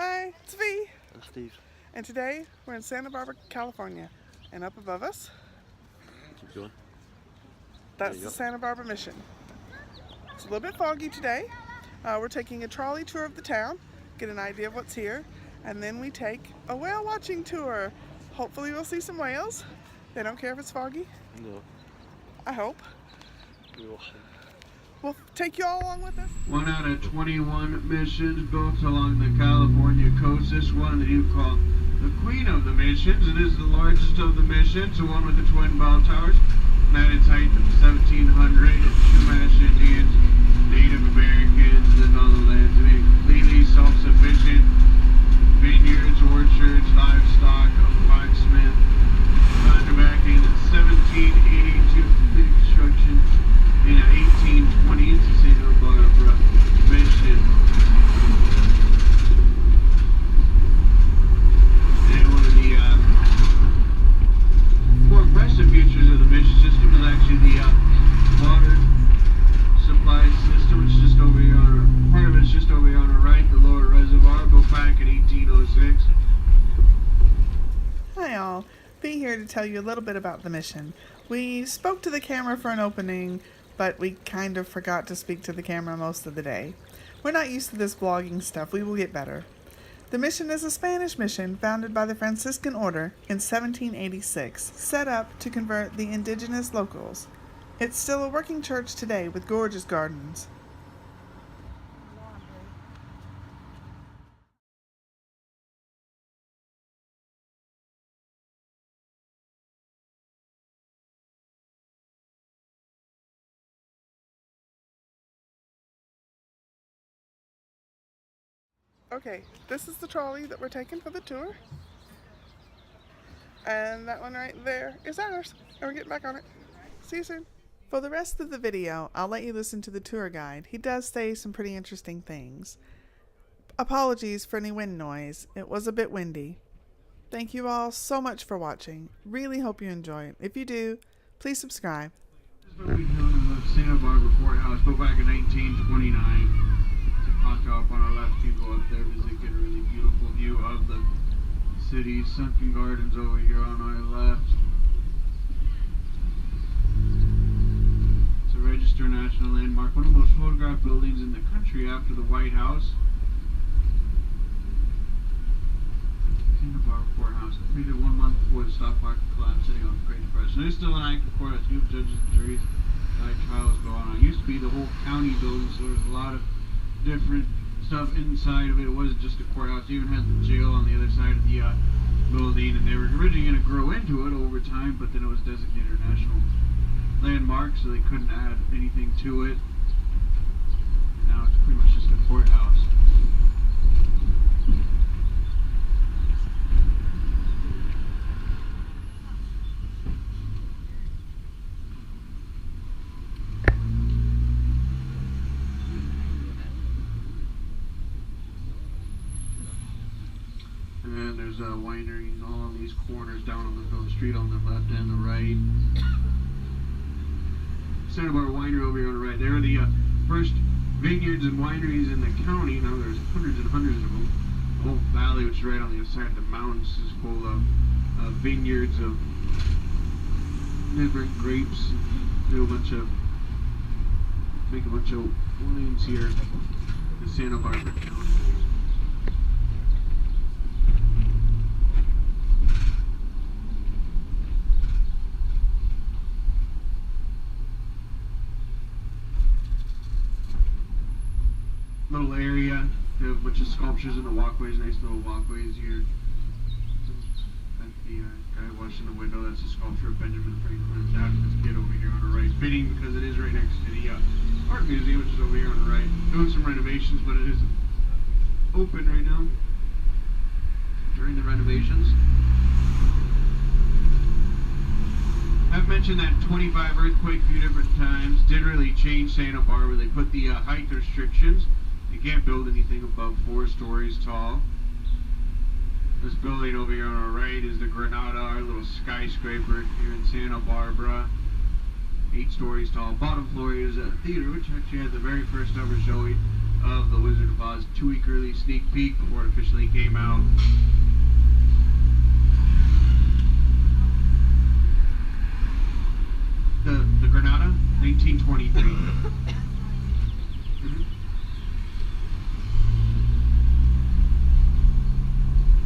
Hi, it's V. And Steve. And today we're in Santa Barbara, California. And up above us, Keep going. that's the Santa Barbara Mission. It's a little bit foggy today. We're taking a trolley tour of the town, get an idea of what's here, and then we take a whale watching tour. Hopefully we'll see some whales. They don't care if it's foggy. No. I hope. We will. We'll take you all along with us. 1 out of 21 missions built along the California coast. This one that you call the Queen of the Missions. It is the largest of the missions, the one with the twin bell towers. And at its height of 1,700, Chumash Indians, Native Americans, and all the lands. I mean, completely self-sufficient. Vineyards, orchards, livestock, a blacksmith. Founded back in 1782, complete construction. In 1820, it's the Santa Barbara Mission. And one of the more impressive features of the mission system is actually the water supply system, which is just over here on our, part of it's just over here on our right, the lower reservoir, built back in 1806. Hi all, be here to tell you a little bit about the mission. We spoke to the camera for an opening, but we kind of forgot to speak to the camera most of the day. We're not used to this vlogging stuff, we will get better. The mission is a Spanish mission founded by the Franciscan Order in 1786, set up to convert the indigenous locals. It's still a working church today with gorgeous gardens. Okay, this is the trolley that we're taking for the tour. And that one right there is ours. And we're getting back on it. See you soon. For the rest of the video, I'll let you listen to the tour guide. He does say some pretty interesting things. Apologies for any wind noise. It was a bit windy. Thank you all so much for watching. Really hope you enjoy. If you do, please subscribe. This is what we know in the Santa Barbara Courthouse, built back in 1929. Up on our left, you go up there, visit, get a really beautiful view of the city. Sunken Gardens over here on our left. It's a registered national landmark, one of the most photographed buildings in the country after the White House. Santa Barbara Courthouse, completed 1 month before the stock market collapse, sitting on the Great Depression. It's still an active courthouse. You have judges and juries, trials go on. It used to be the whole county building, so there's a lot of different stuff inside of it. It wasn't just a courthouse. It even had the jail on the other side of the building, and they were originally going to grow into it over time, but then it was designated a national landmark, so they couldn't add anything to it. Now it's pretty much just a courthouse. And there's wineries all on these corners down on the street on the left and the right. Santa Barbara Winery over here on the right. They were the first vineyards and wineries in the county. Now there's hundreds and hundreds of them. The whole valley, which is right on the other side of the mountains, is full of vineyards of different grapes. Make a bunch of wines here in Santa Barbara County. Little area, they have a bunch of sculptures in the walkways, nice little walkways here. At the guy watching the window, that's a sculpture of Benjamin Franklin. That's this kid over here on the right. Fitting because it is right next to the art museum, which is over here on the right. Doing some renovations, but it isn't open right now during the renovations. I've mentioned that 25 earthquake a few different times. Did really change Santa Barbara. They put the height restrictions. You can't build anything above 4 stories tall. This building over here on our right is the Granada, our little skyscraper here in Santa Barbara. 8 stories tall. Bottom floor is a theater, which actually had the very first ever showing of The Wizard of Oz 2-week early sneak peek before it officially came out. The Granada, 1923.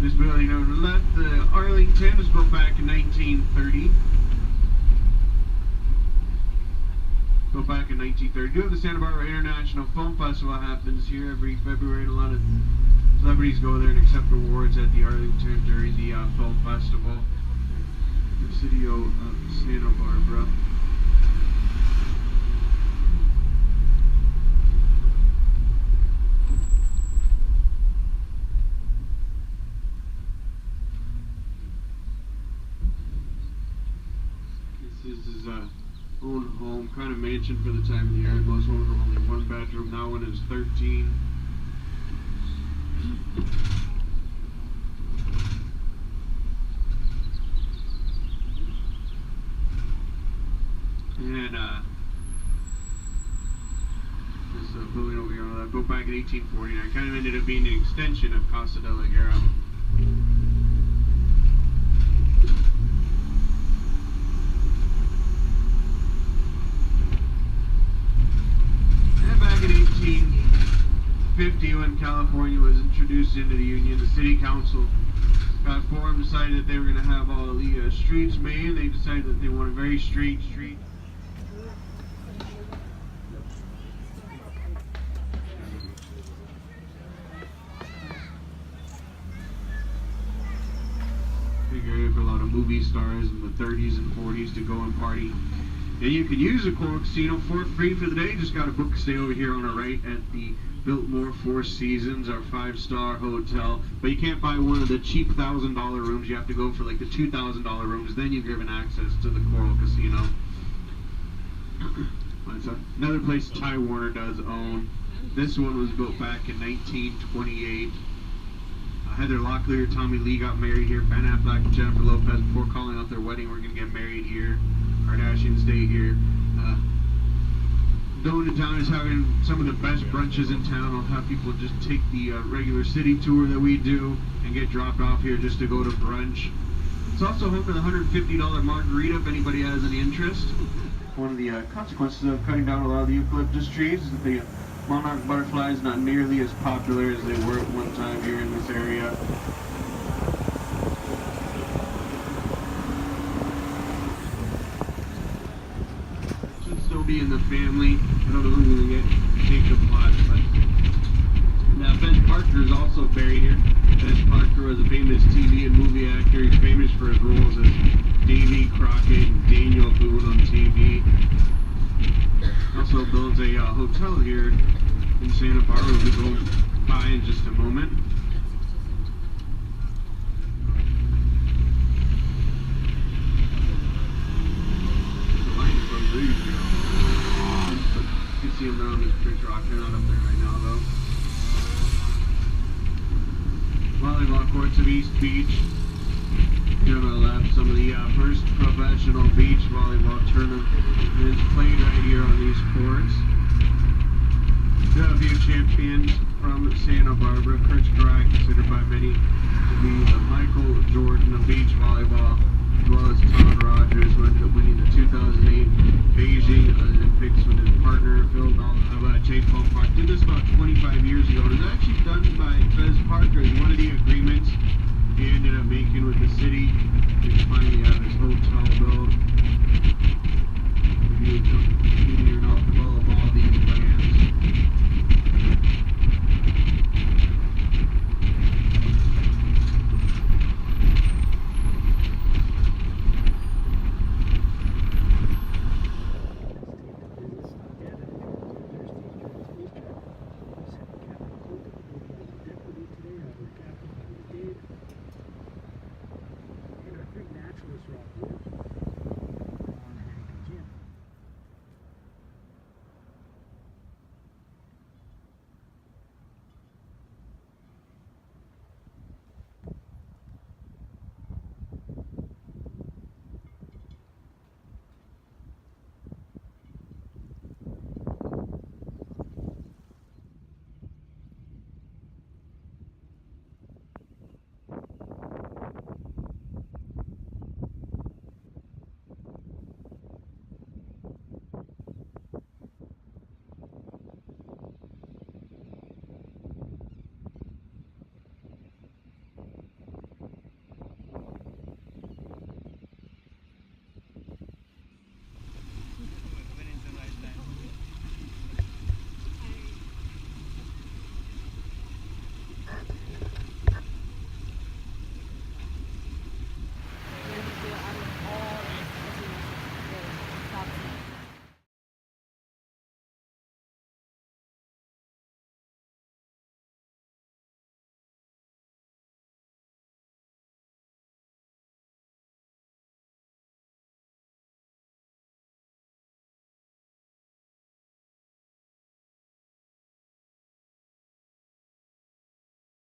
This building on the left, the Arlington, was built back in 1930. Built back in 1930. Do have the Santa Barbara International Film Festival happens here every February, and a lot of celebrities go there and accept awards at the Arlington during the film festival. Presidio of Santa Barbara. This is own home, kind of mansion for the time of the year. Most homes are only 1 bedroom. That one is 13. And this building over here, built back in 1849, kind of ended up being an extension of Casa de la Guerra. Back in 1850, when California was introduced into the Union, the city council got formed, decided that they were going to have all the streets made. They decided that they want a very straight street. Big area for a lot of movie stars in the 30s and 40s to go and party. And you can use the Coral Casino for free for the day. Just got a book stay over here on our right at the Biltmore Four Seasons, our 5-star hotel. But you can't buy one of the cheap $1,000 rooms. You have to go for like the $2,000 rooms. Then you're given access to the Coral Casino. Another place Ty Warner does own. This one was built back in 1928. Heather Locklear, Tommy Lee got married here. Ben Affleck and Jennifer Lopez, before calling out their wedding, we're going to get married here. Kardashians stay here. Going to town is having some of the best brunches in town. I'll have people just take the regular city tour that we do and get dropped off here just to go to brunch. It's also home to the $150 margarita if anybody has any interest. One of the consequences of cutting down a lot of the eucalyptus trees is that the monarch butterfly is not nearly as popular as they were at one time here in this area. Still be in the family. I don't know who's going to get Jacob Plot, but now Ben Parker is also buried here. Ben Parker was a famous TV and movie actor. He's famous for his roles as Davy Crockett and Daniel Boone on TV. Also builds a hotel here in Santa Barbara. We'll go by in just a moment. You can see them there on this bridge rock. They're not up there right now, though. Volleyball courts of East Beach. Here on the left, some of the first professional beach volleyball tournament is played right here on these courts. We have a few champions from Santa Barbara. Kurt Skry, considered by many to be the Michael Jordan of beach volleyball.